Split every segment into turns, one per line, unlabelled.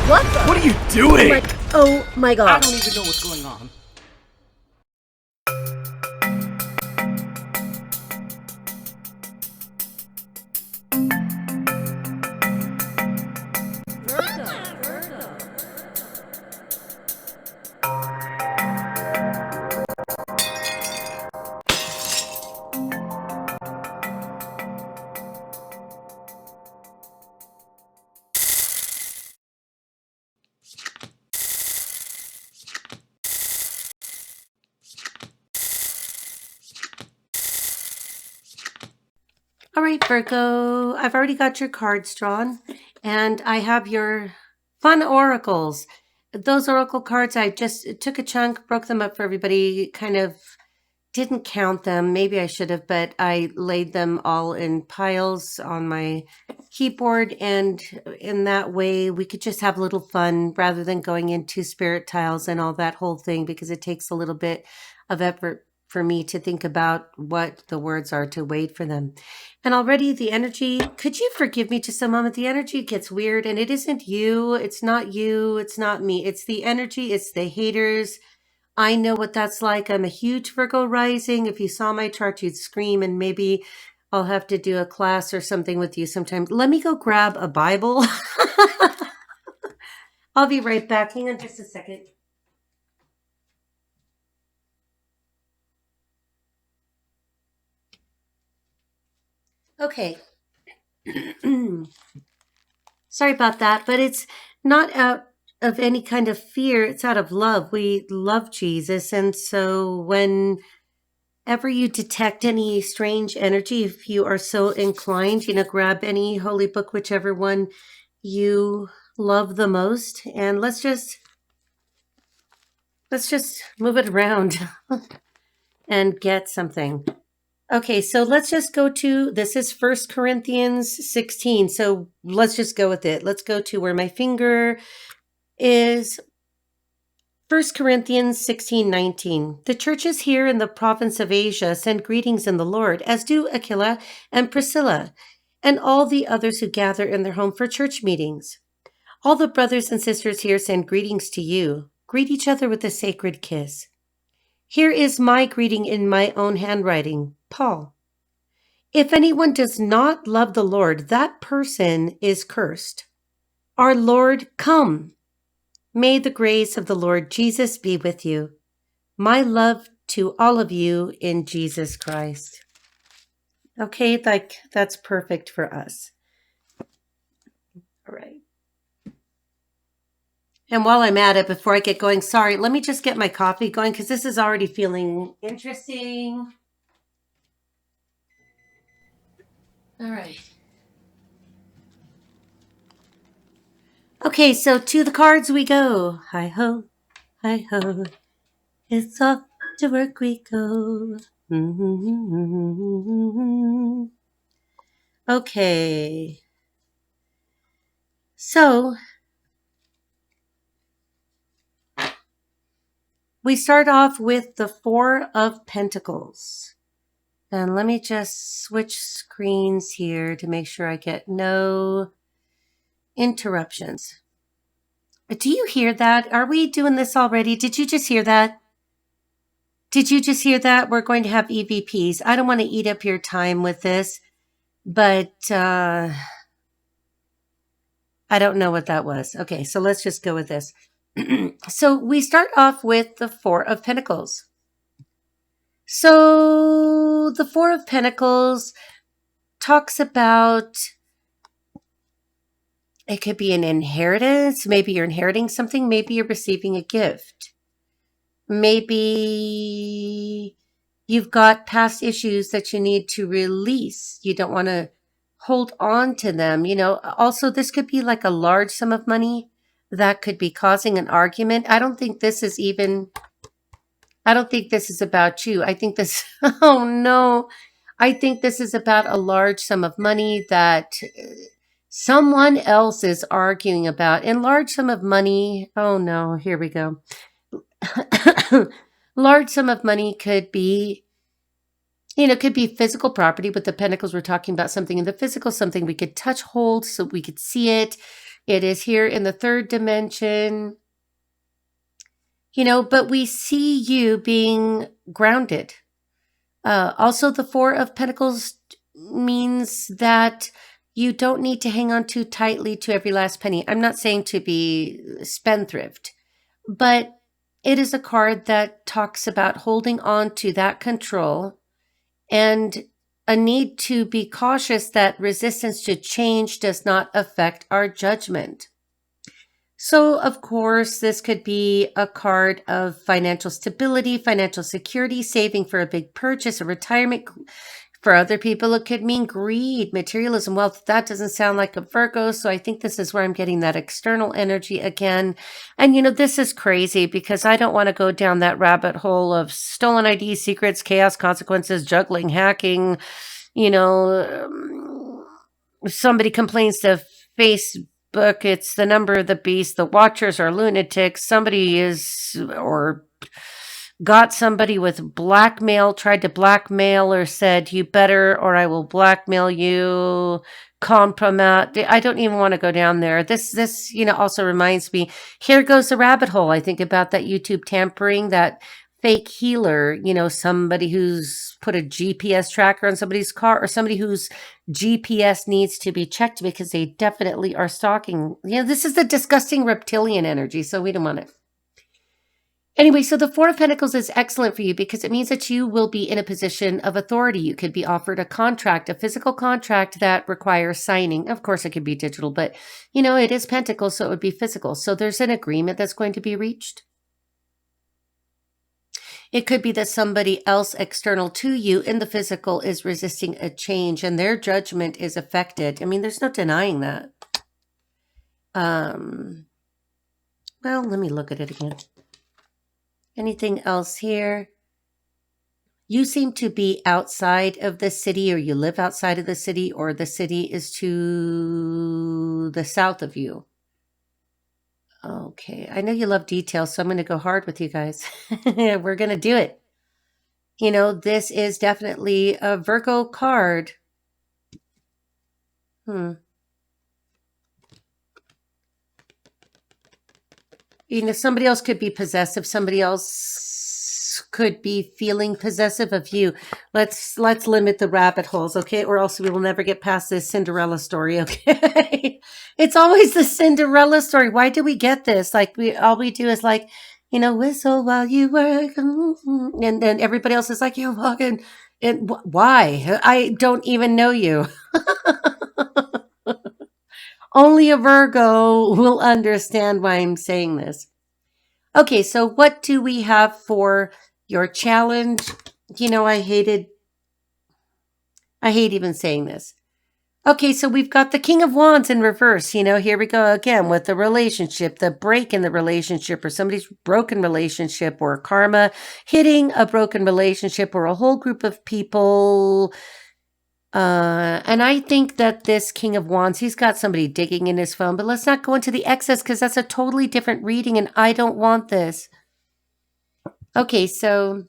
What the?
What are you doing?
Oh my god.
I don't even know what's going on.
All right, Virgo, I've already got your cards drawn, and I have your fun oracles. Those oracle cards, I just took a chunk, broke them up for everybody, kind of didn't count them. Maybe I should have, but I laid them all in piles on my keyboard, and in that way, we could just have a little fun rather than going into spirit tiles and all that whole thing, because it takes a little bit of effort for me to think about what the words are, to wait for them. And already the energy, could you forgive me just a moment? The energy gets weird, and it isn't you. It's not you. It's not me. It's the energy. It's the haters. I know what that's like. I'm a huge Virgo rising. If you saw my chart, you'd scream, and maybe I'll have to do a class or something with you sometime. Let me go grab a Bible. I'll be right back. Hang on just a second. Okay. Sorry about that, but it's not out of any kind of fear. It's out of love. We love Jesus. And so whenever you detect any strange energy, if you are so inclined, grab any holy book, whichever one you love the most, and let's just move it around and get something. Okay, so let's just go to, this is 1 Corinthians 16. So let's just go with it. Let's go to where my finger is. 1 Corinthians 16:19. The churches here in the province of Asia send greetings in the Lord, as do Aquila and Priscilla, and all the others who gather in their home for church meetings. All the brothers and sisters here send greetings to you. Greet each other with a sacred kiss. Here is my greeting in my own handwriting, Paul. If anyone does not love the Lord, that person is cursed. Our Lord, come. May the grace of the Lord Jesus be with you. My love to all of you in Jesus Christ. Okay, that's perfect for us. All right. And while I'm at it, before I get going, sorry, let me just get my coffee going because this is already feeling interesting. All right. Okay, so to the cards we go. Hi-ho, hi-ho. It's off to work we go. Okay. So we start off with the 4 of Pentacles. And let me just switch screens here to make sure I get no interruptions. Do you hear that? Are we doing this already? Did you just hear that? Did you just hear that? We're going to have EVPs. I don't want to eat up your time with this, but I don't know what that was. Okay, so let's just go with this. So we start off with the 4 of Pentacles. So the 4 of Pentacles talks about, it could be an inheritance. Maybe you're inheriting something. Maybe you're receiving a gift. Maybe you've got past issues that you need to release. You don't want to hold on to them. Also, this could be like a large sum of money that could be causing an argument. I don't think this is about you. I think this, oh no. I think this is about a large sum of money that someone else is arguing about. And large sum of money, oh no, here we go. Large sum of money could be, could be physical property. With the Pentacles, we're talking about something in the physical, something we could touch, hold, so we could see it. It is here in the third dimension, but we see you being grounded. Also, the Four of Pentacles means that you don't need to hang on too tightly to every last penny. I'm not saying to be spendthrift, but it is a card that talks about holding on to that control and a need to be cautious that resistance to change does not affect our judgment. So, of course, this could be a card of financial stability, financial security, saving for a big purchase, a retirement. For other people, it could mean greed, materialism, wealth. That doesn't sound like a Virgo. So I think this is where I'm getting that external energy again. And, this is crazy because I don't want to go down that rabbit hole of stolen ID, secrets, chaos, consequences, juggling, hacking. If somebody complains to Facebook, it's the number of the beast. The watchers are lunatics. Somebody is, or got somebody with blackmail, tried to blackmail or said, you better, or I will blackmail you, compromise. I don't even want to go down there. This, also reminds me, here goes the rabbit hole. I think about that YouTube tampering, that fake healer, somebody who's put a GPS tracker on somebody's car, or somebody whose GPS needs to be checked because they definitely are stalking. This is the disgusting reptilian energy, so we don't want it. Anyway, so the Four of Pentacles is excellent for you because it means that you will be in a position of authority. You could be offered a contract, a physical contract that requires signing. Of course, it could be digital, but, it is Pentacles, so it would be physical. So there's an agreement that's going to be reached. It could be that somebody else external to you in the physical is resisting a change and their judgment is affected. I mean, there's no denying that. Well, let me look at it again. Anything else here? You seem to be outside of the city, or you live outside of the city, or the city is to the south of you. Okay, I know you love details, so I'm going to go hard with you guys. We're going to do it. This is definitely a Virgo card. Somebody else could be possessive. Somebody else could be feeling possessive of you. Let's limit the rabbit holes, okay? Or else we will never get past this Cinderella story, okay? It's always the Cinderella story. Why do we get this? Like, all we do is like, whistle while you work. And then everybody else is like, you're walking. And why? I don't even know you. Only a Virgo will understand why I'm saying this. Okay, so what do we have for your challenge? I hate even saying this. Okay, so we've got the King of Wands in reverse. Here we go again with the relationship, the break in the relationship, or somebody's broken relationship, or karma hitting a broken relationship, or a whole group of people. And I think that this King of Wands, he's got somebody digging in his phone, but let's not go into the excess because that's a totally different reading and I don't want this. Okay, so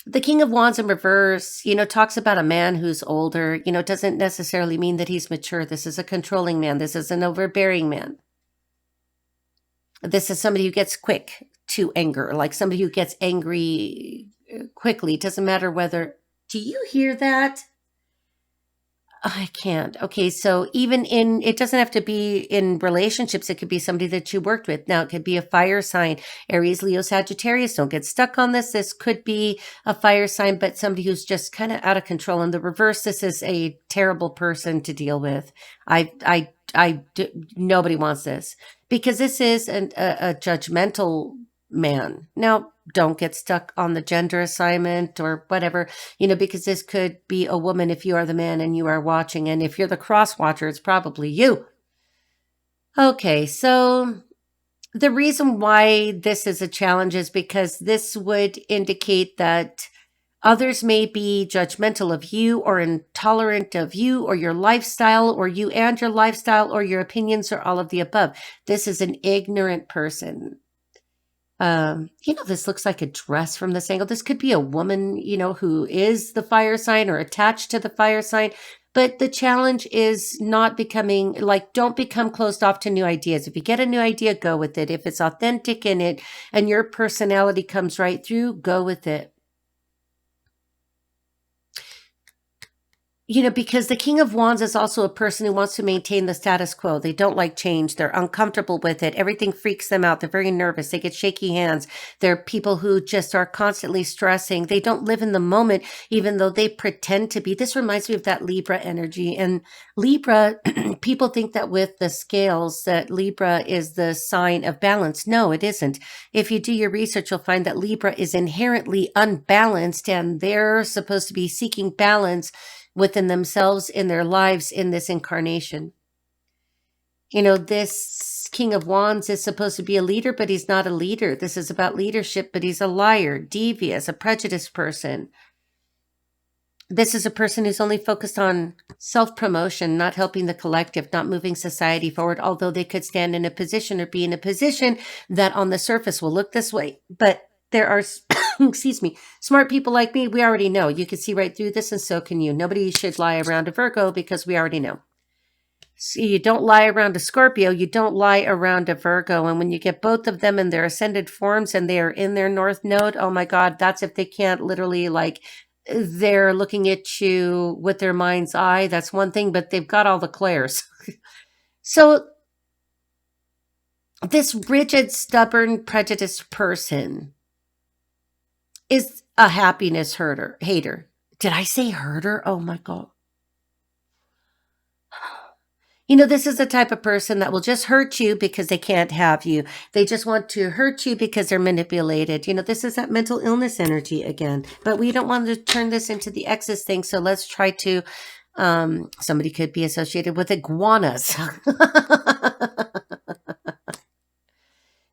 the King of Wands in reverse, talks about a man who's older, doesn't necessarily mean that he's mature. This is a controlling man. This is an overbearing man. This is somebody who gets quick to anger, like somebody who gets angry quickly. It doesn't matter whether, do you hear that? I can't. Okay, so even it doesn't have to be in relationships. It could be somebody that you worked with. Now, it could be a fire sign. Aries, Leo, Sagittarius. Don't get stuck on this. This could be a fire sign, but somebody who's just kind of out of control. In the reverse, this is a terrible person to deal with. Nobody wants this because this is a judgmental man. Now, don't get stuck on the gender assignment or whatever, because this could be a woman if you are the man and you are watching. And if you're the cross watcher, it's probably you. Okay, so the reason why this is a challenge is because this would indicate that others may be judgmental of you or intolerant of you or your lifestyle or you and your lifestyle or your opinions or all of the above. This is an ignorant person. This looks like a dress from this angle. This could be a woman, who is the fire sign or attached to the fire sign. But the challenge is not becoming like, don't become closed off to new ideas. If you get a new idea, go with it. If it's authentic in it and your personality comes right through, go with it. You know, because the King of Wands is also a person who wants to maintain the status quo. They don't like change. They're uncomfortable with it. Everything freaks them out. They're very nervous. They get shaky hands. They're people who just are constantly stressing. They don't live in the moment, even though they pretend to be. This reminds me of that Libra energy. And Libra, people think that with the scales, that Libra is the sign of balance. No, it isn't. If you do your research, you'll find that Libra is inherently unbalanced, and they're supposed to be seeking balance within themselves, in their lives, in this incarnation. You know, this King of Wands is supposed to be a leader, but he's not a leader. This is about leadership, but he's a liar, devious, a prejudiced person. This is a person who's only focused on self-promotion, not helping the collective, not moving society forward, although they could stand in a position or be in a position that on the surface will look this way. But there are, excuse me, smart people like me. We already know. You can see right through this, and so can you. Nobody should lie around a Virgo because we already know. So you don't lie around a Scorpio. You don't lie around a Virgo. And when you get both of them in their ascended forms and they are in their North Node, oh my God, that's if they can't literally, like, they're looking at you with their mind's eye. That's one thing, but they've got all the clairs. So this rigid, stubborn, prejudiced person is a happiness hater. Did I say herder? Oh my God. You know, this is the type of person that will just hurt you because they can't have you. They just want to hurt you because they're manipulated. You know, this is that mental illness energy again. But we don't want to turn this into the Exes thing. So let's try to, somebody could be associated with iguanas.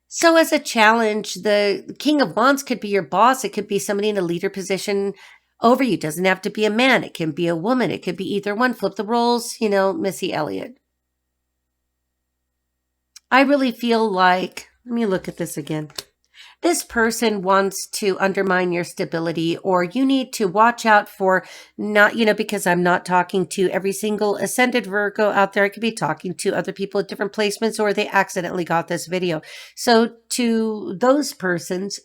So as a challenge, the King of Wands could be your boss. It could be somebody in a leader position over you. It doesn't have to be a man. It can be a woman. It could be either one. Flip the roles, you know, Missy Elliott. I really feel like, let me look at this again. This person wants to undermine your stability, or you need to watch out for not, you know, because I'm not talking to every single ascended Virgo out there. I could be talking to other people at different placements, or they accidentally got this video. So to those persons,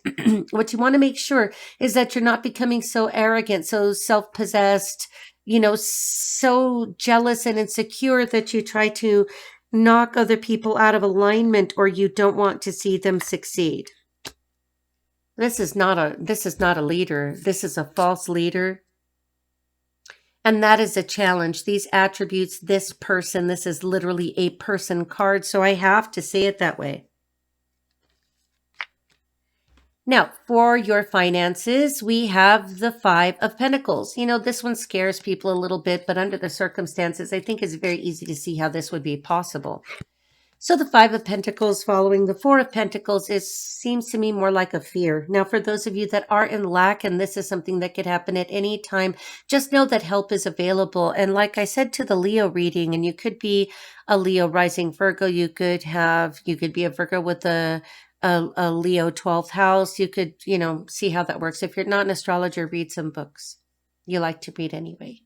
what you want to make sure is that you're not becoming so arrogant, so self-possessed, you know, so jealous and insecure that you try to knock other people out of alignment, or you don't want to see them succeed. This is not a leader. This is a false leader. And that is a challenge. These attributes, this person, this is literally a person card. So I have to say it that way. Now, for your finances, we have the Five of Pentacles. You know, this one scares people a little bit, but under the circumstances, I think it's very easy to see how this would be possible. So the Five of Pentacles following the Four of Pentacles seems to me more like a fear. Now, for those of you that are in lack, and this is something that could happen at any time, just know that help is available. And like I said to the Leo reading, and you could be a Leo rising Virgo, you could be a Virgo with a Leo 12th house. You could, you know, see how that works. If you're not an astrologer, read some books. You like to read anyway.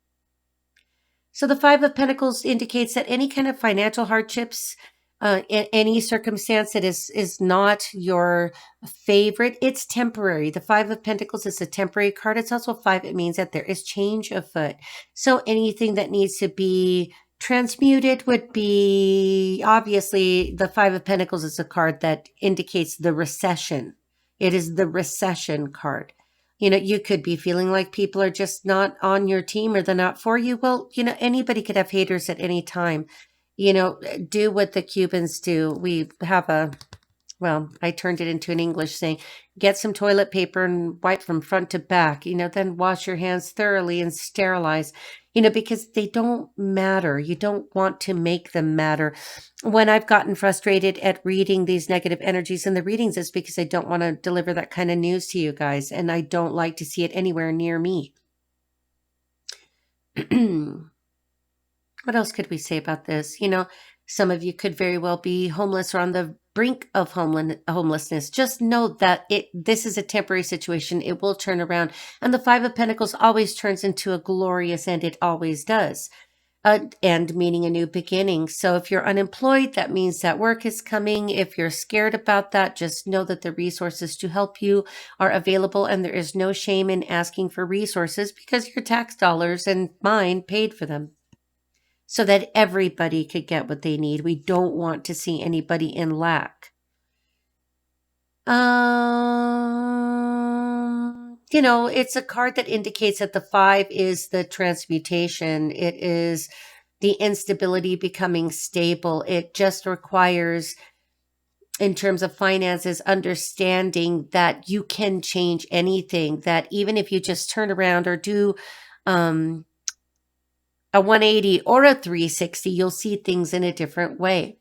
So the Five of Pentacles indicates that any kind of financial hardships, in any circumstance that is not your favorite, it's temporary. The Five of Pentacles is a temporary card. It's also five. It means that there is change afoot. So anything that needs to be transmuted would be, obviously, the Five of Pentacles is a card that indicates the recession. It is the recession card. You know, you could be feeling like people are just not on your team, or they're not for you. Well, you know, anybody could have haters at any time. You know, do what the Cubans do. We have I turned it into an English saying, get some toilet paper and wipe from front to back, you know, then wash your hands thoroughly and sterilize, you know, because they don't matter. You don't want to make them matter. When I've gotten frustrated at reading these negative energies in the readings, it's because I don't want to deliver that kind of news to you guys. And I don't like to see it anywhere near me. What else could we say about this? You know, some of you could very well be homeless or on the brink of homelessness. Just know that this is a temporary situation. It will turn around. And the Five of Pentacles always turns into a glorious end. It always does. end meaning a new beginning. So if you're unemployed, that means that work is coming. If you're scared about that, just know that the resources to help you are available, and there is no shame in asking for resources because your tax dollars and mine paid for them so that everybody could get what they need. We don't want to see anybody in lack. It's a card that indicates that the 5 is the transmutation. It is the instability becoming stable. It just requires, in terms of finances, understanding that you can change anything, that even if you just turn around or do a 180 or a 360, you'll see things in a different way.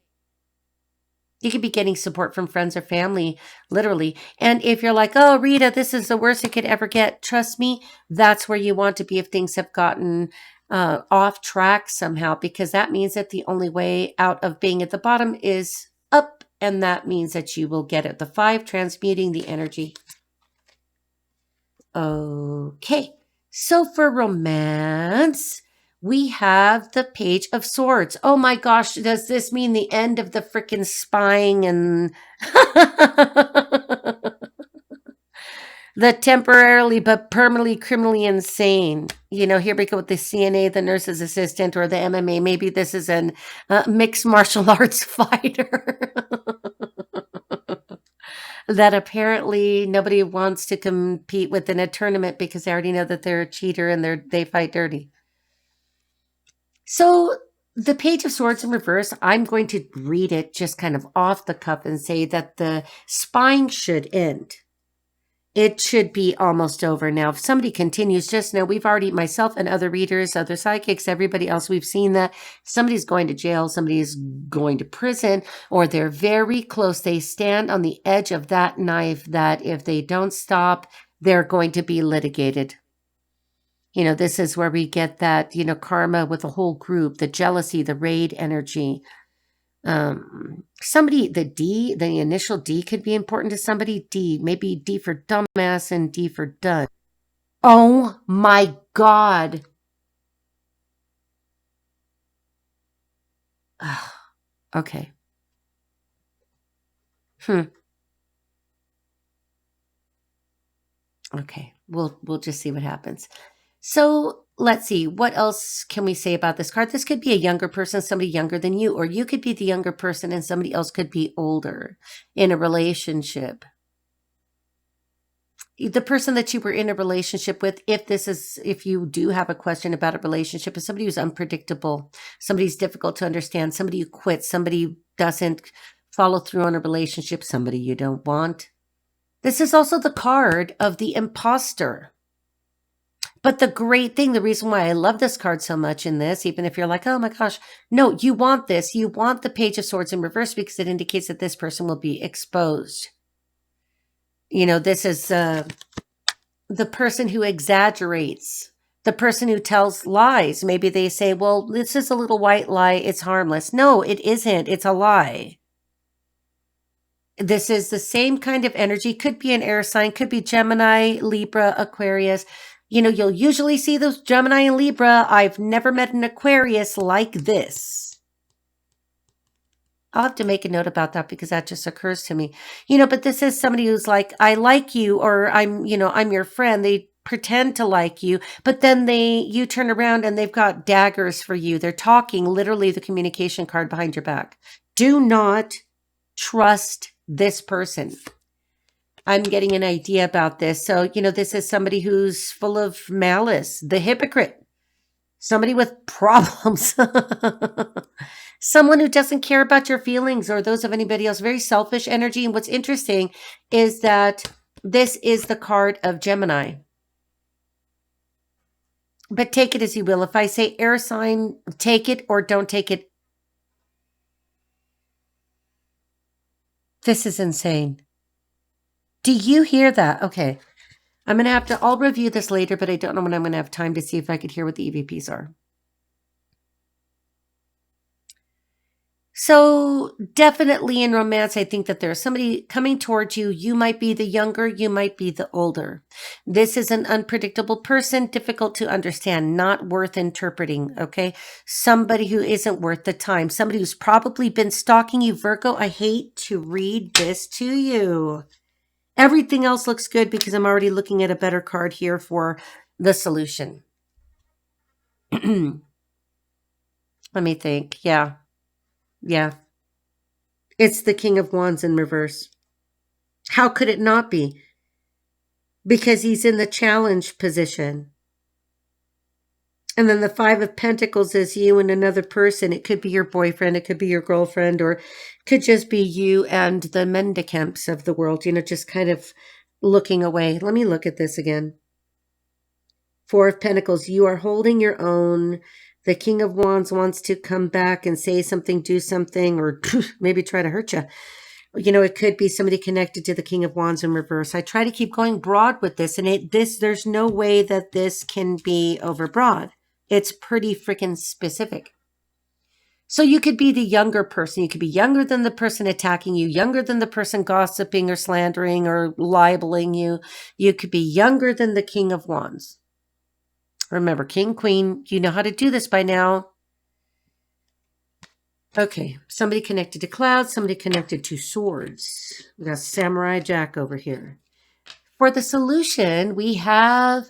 You could be getting support from friends or family, literally. And if you're like, oh, Rita, this is the worst it could ever get, trust me, that's where you want to be if things have gotten off track somehow, because that means that the only way out of being at the bottom is up. And that means that you will get it. The 5 transmuting the energy. Okay. So for romance, we have the Page of Swords. Oh my gosh, does this mean the end of the freaking spying and the temporarily but permanently criminally insane? Here we go with the CNA, the nurse's assistant, or the MMA. Maybe this is an mixed martial arts fighter. That apparently nobody wants to compete with in a tournament because they already know that they're a cheater and they fight dirty. So the Page of Swords in reverse, I'm going to read it just kind of off the cuff and say that the spying should end. It should be almost over. Now, if somebody continues, just know we've already, myself and other readers, other psychics, everybody else, we've seen that somebody's going to jail, somebody's going to prison, or they're very close. They stand on the edge of that knife that if they don't stop, they're going to be litigated. This is where we get that, karma with the whole group, the jealousy, the raid energy. Somebody, the initial D could be important to somebody. D, maybe D for dumbass and D for done. Oh my God. Okay. Okay. We'll just see what happens. So let's see. What else can we say about this card? This could be a younger person, somebody younger than you, or you could be the younger person and somebody else could be older in a relationship. The person that you were in a relationship with, if you do have a question about a relationship, is somebody who's unpredictable, somebody who's difficult to understand, somebody who quits, somebody who doesn't follow through on a relationship, somebody you don't want. This is also the card of the imposter. But the great thing, the reason why I love this card so much in this, even if you're like, oh my gosh, no, you want this. You want the Page of Swords in reverse because it indicates that this person will be exposed. This is the person who exaggerates, the person who tells lies. Maybe they say, well, this is a little white lie. It's harmless. No, it isn't. It's a lie. This is the same kind of energy. Could be an air sign, could be Gemini, Libra, Aquarius. You'll usually see those Gemini and Libra. I've never met an Aquarius like this. I'll have to make a note about that because that just occurs to me. But this is somebody who's like, I like you, or I'm your friend. They pretend to like you, but then you turn around and they've got daggers for you. They're talking, literally the communication card behind your back. Do not trust this person. I'm getting an idea about this. So, this is somebody who's full of malice, the hypocrite, somebody with problems, someone who doesn't care about your feelings or those of anybody else, very selfish energy. And what's interesting is that this is the card of Gemini. But take it as you will. If I say air sign, take it or don't take it. This is insane. Do you hear that? Okay. I'll review this later, but I don't know when I'm going to have time to see if I could hear what the EVPs are. So definitely in romance, I think that there's somebody coming towards you. You might be the younger, you might be the older. This is an unpredictable person, difficult to understand, not worth interpreting, okay? Somebody who isn't worth the time, somebody who's probably been stalking you, Virgo. I hate to read this to you. Everything else looks good because I'm already looking at a better card here for the solution. Let me think. Yeah. It's the King of Wands in reverse. How could it not be? Because he's in the challenge position. And then the Five of Pentacles is you and another person. It could be your boyfriend, it could be your girlfriend, or it could just be you and the mendicants of the world, just kind of looking away. Let me look at this again. Four of Pentacles, you are holding your own. The King of Wands wants to come back and say something, do something, or maybe try to hurt you. It could be somebody connected to the King of Wands in reverse. I try to keep going broad with this, and there's no way that this can be overbroad. It's pretty freaking specific. So you could be the younger person. You could be younger than the person attacking you, younger than the person gossiping or slandering or libeling you. You could be younger than the King of Wands. Remember, King, Queen, you know how to do this by now. Okay, somebody connected to clouds, somebody connected to swords. We got Samurai Jack over here. For the solution, we have,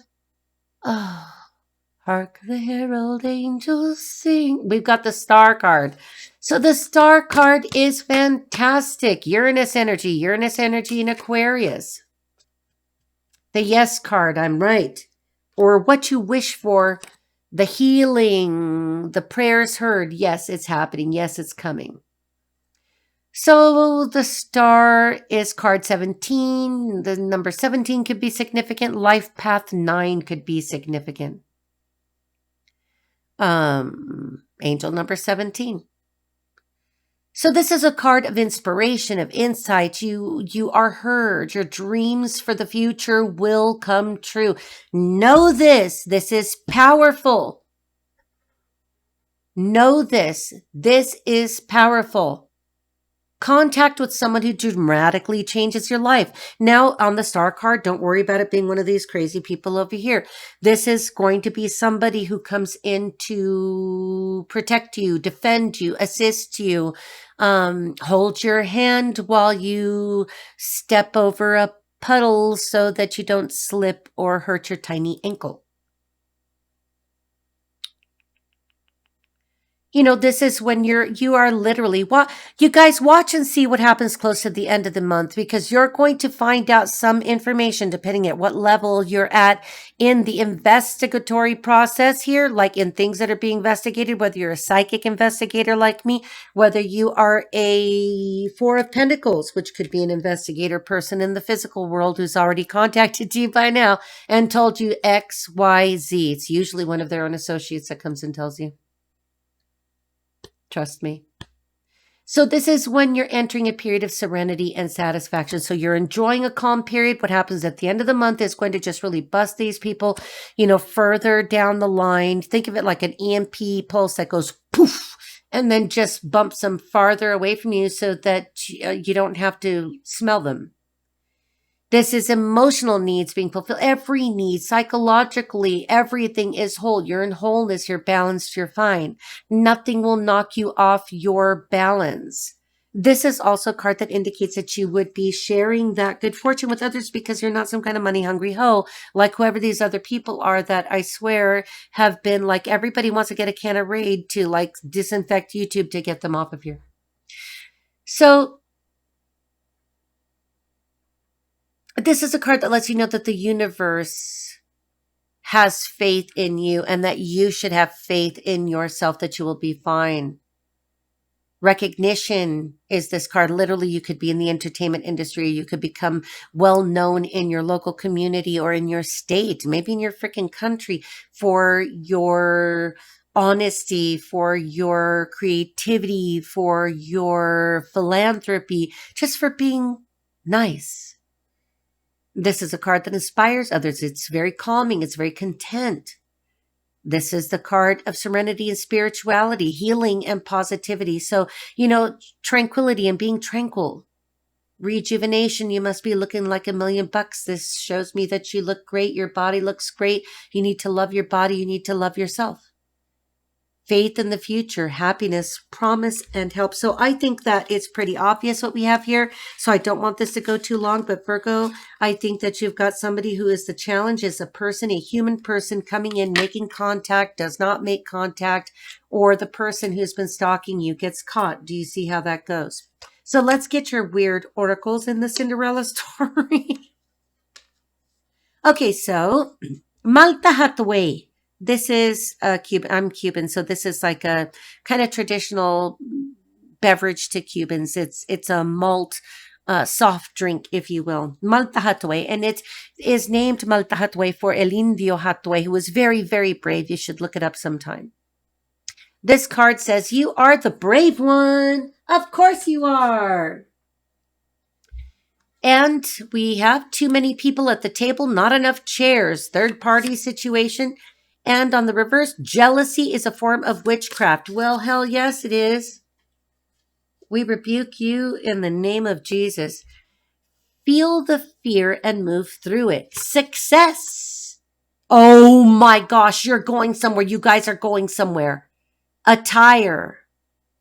hark the herald angels sing. We've got the Star card. So the Star card is fantastic. Uranus energy in Aquarius. The Yes card, I'm right. Or what you wish for. The healing, the prayers heard. Yes, it's happening. Yes, it's coming. So the Star is card 17. The number 17 could be significant. Life path 9 could be significant. Angel number 17. So this is a card of inspiration, of insight. You are heard. Your dreams for the future will come true. Know this. This is powerful. Know this. This is powerful. Contact with someone who dramatically changes your life. Now, on the Star card, don't worry about it being one of these crazy people over here. This is going to be somebody who comes in to protect you, defend you, assist you, hold your hand while you step over a puddle so that you don't slip or hurt your tiny ankle. This is when you are literally, you guys watch and see what happens close to the end of the month, because you're going to find out some information depending at what level you're at in the investigatory process here, like in things that are being investigated, whether you're a psychic investigator like me, whether you are a Four of Pentacles, which could be an investigator person in the physical world who's already contacted you by now and told you X, Y, Z. It's usually one of their own associates that comes and tells you. Trust me. So this is when you're entering a period of serenity and satisfaction. So you're enjoying a calm period. What happens at the end of the month is going to just really bust these people, further down the line. Think of it like an EMP pulse that goes poof and then just bumps them farther away from you so that you don't have to smell them. This is emotional needs being fulfilled. Every need, psychologically, everything is whole. You're in wholeness. You're balanced. You're fine. Nothing will knock you off your balance. This is also a card that indicates that you would be sharing that good fortune with others because you're not some kind of money-hungry hoe like whoever these other people are that I swear have been like, everybody wants to get a can of Raid to like disinfect YouTube to get them off of here. So this is a card that lets you know that the universe has faith in you and that you should have faith in yourself, that you will be fine. Recognition is this card. Literally, you could be in the entertainment industry. You could become well known in your local community or in your state, maybe in your freaking country, for your honesty, for your creativity, for your philanthropy, just for being nice. This is a card that inspires others. It's very calming. It's very content. This is the card of serenity and spirituality, healing and positivity. So, tranquility and being tranquil. Rejuvenation, you must be looking like $1,000,000. This shows me that you look great. Your body looks great. You need to love your body. You need to love yourself. Faith in the future, happiness, promise, and help. So I think that it's pretty obvious what we have here. So I don't want this to go too long, but Virgo, I think that you've got somebody who is the challenge, is a person, a human person coming in, making contact, does not make contact, or the person who's been stalking you gets caught. Do you see how that goes? So let's get your weird oracles in the Cinderella story. Okay, so Malta Hathaway. This is Cuban. I'm Cuban, so this is like a kind of traditional beverage to Cubans. It's a malt soft drink, if you will, Malta Hathaway, and it is named Malta Hathaway for El Indio Hathaway, who was very, very brave. You should look it up sometime. This card says, you are the brave one. Of course you are. And we have too many people at the table, not enough chairs, third party situation. And on the reverse, jealousy is a form of witchcraft. Well, hell yes, it is. We rebuke you in the name of Jesus. Feel the fear and move through it. Success. Oh my gosh, you're going somewhere. You guys are going somewhere. Attire.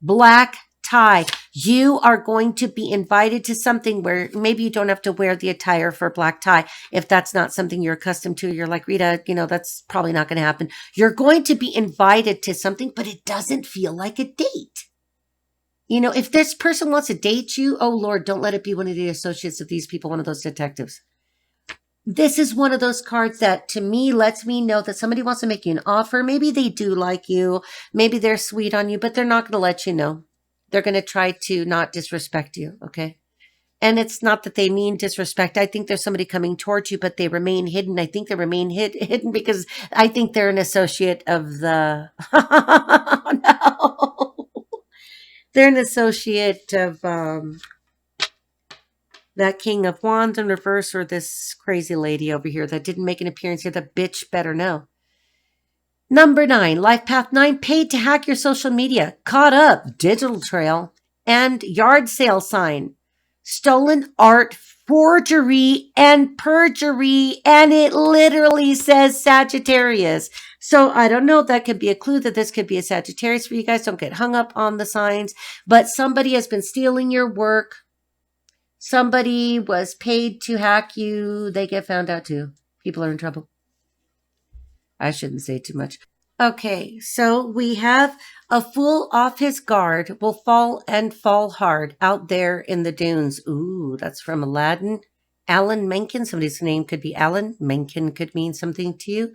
Black tie. You are going to be invited to something where maybe you don't have to wear the attire for a black tie. If that's not something you're accustomed to, you're like, Rita, that's probably not going to happen. You're going to be invited to something, but it doesn't feel like a date. If this person wants to date you, oh Lord, don't let it be one of the associates of these people, one of those detectives. This is one of those cards that to me lets me know that somebody wants to make you an offer. Maybe they do like you. Maybe they're sweet on you, but they're not going to let you know. They're going to try to not disrespect you. Okay. And it's not that they mean disrespect. I think there's somebody coming towards you, but they remain hidden. I think they remain hidden because I think they're an associate of the, no, they're an associate of, that King of Wands in reverse, or this crazy lady over here that didn't make an appearance here. The bitch better know. Number 9, Life Path 9, paid to hack your social media. Caught up, digital trail, and yard sale sign. Stolen art, forgery, and perjury. And it literally says Sagittarius. So I don't know. That could be a clue that this could be a Sagittarius for you guys. Don't get hung up on the signs. But somebody has been stealing your work. Somebody was paid to hack you. They get found out too. People are in trouble. I shouldn't say too much. Okay, so we have a fool off his guard will fall and fall hard out there in the dunes. Ooh, that's from Aladdin. Alan Menken. Somebody's name could be Alan. Menken could mean something to you.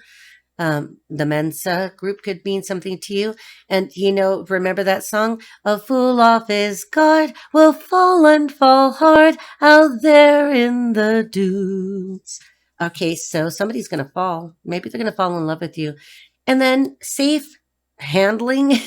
The Mensa group could mean something to you. And, remember that song? A fool off his guard will fall and fall hard out there in the dunes. Okay, so somebody's going to fall. Maybe they're going to fall in love with you. And then safe handling.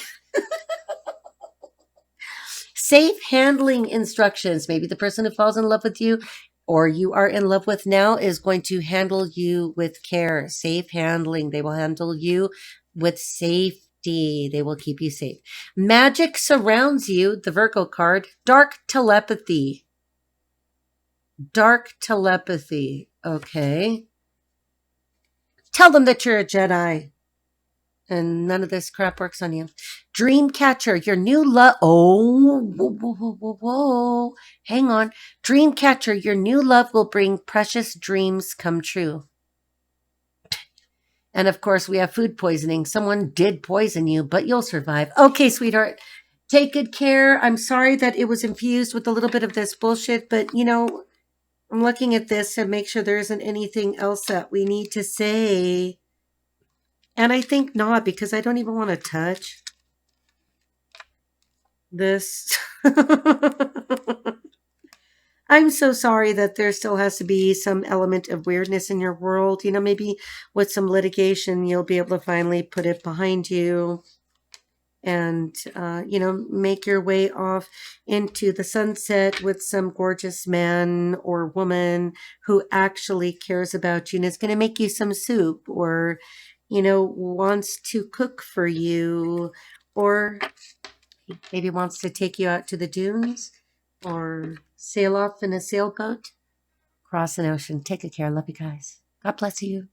Safe handling instructions. Maybe the person who falls in love with you or you are in love with now is going to handle you with care. Safe handling. They will handle you with safety. They will keep you safe. Magic surrounds you. The Virgo card. Dark telepathy. Dark telepathy. Okay. Tell them that you're a Jedi. And none of this crap works on you. Dreamcatcher, your new love. Oh, whoa. Hang on. Dreamcatcher, your new love will bring precious dreams come true. And of course, we have food poisoning. Someone did poison you, but you'll survive. Okay, sweetheart. Take good care. I'm sorry that it was infused with a little bit of this bullshit, but I'm looking at this to make sure there isn't anything else that we need to say. And I think not, because I don't even want to touch this. I'm so sorry that there still has to be some element of weirdness in your world. Maybe with some litigation, you'll be able to finally put it behind you and, make your way off into the sunset with some gorgeous man or woman who actually cares about you and is going to make you some soup or wants to cook for you, or maybe wants to take you out to the dunes or sail off in a sailboat, cross an ocean. Take good care. Love you guys. God bless you.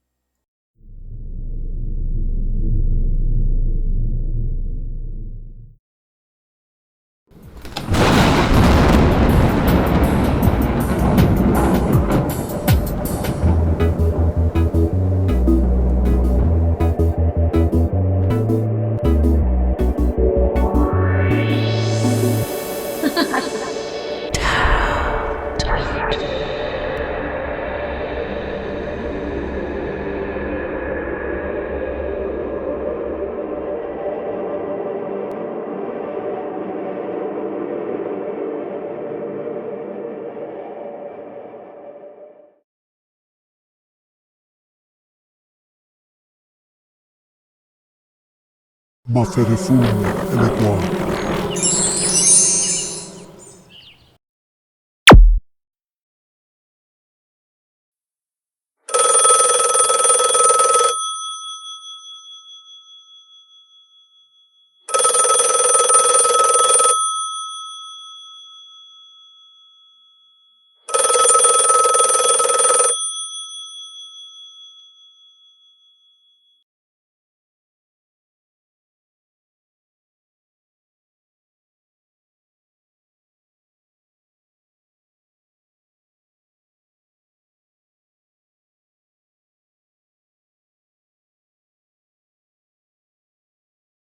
Ma fede fulmine e le guardie.